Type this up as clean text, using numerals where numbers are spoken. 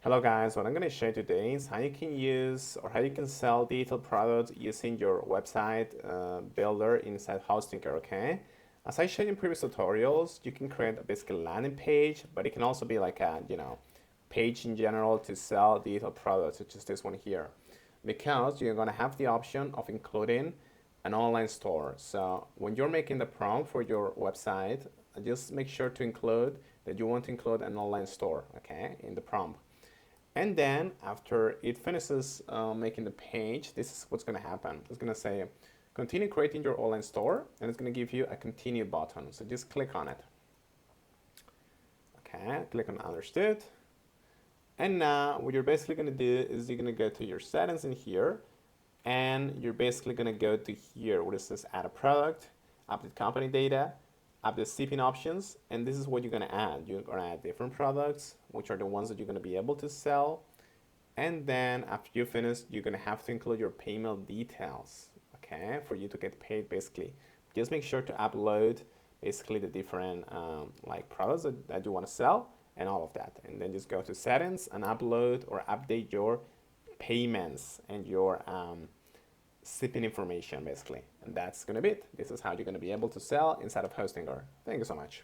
Hello guys, what I'm going to show you today is how you can use or how you can sell digital products using your website builder inside Hostinger, okay? As I showed in previous tutorials, you can create a basic landing page, but it can also be like a, page in general to sell digital products, such as this one here. Because you're going to have the option of including an online store. So when you're making the prompt for your website, just make sure to include that you want to include an online store, okay, in the prompt. And then after it finishes making the page, this is what's going to happen. It's going to say, continue creating your online store, and it's going to give you a continue button. So just click on it. Okay, click on understood. And now what you're basically going to do is you're going to go to your settings in here, and you're basically going to go to here where it says add a product, update company data, update shipping options, and this is what you're going to add. You're going to add different products, which are the ones that you're going to be able to sell. And then after you finish, you're going to have to include your payment details, okay, for you to get paid basically. Just make sure to upload basically the different like products that you want to sell and all of that. And then just go to settings and upload or update your payments and your shipping information basically. And that's going to be it. This is how you're going to be able to sell inside of Hostinger. Thank you so much.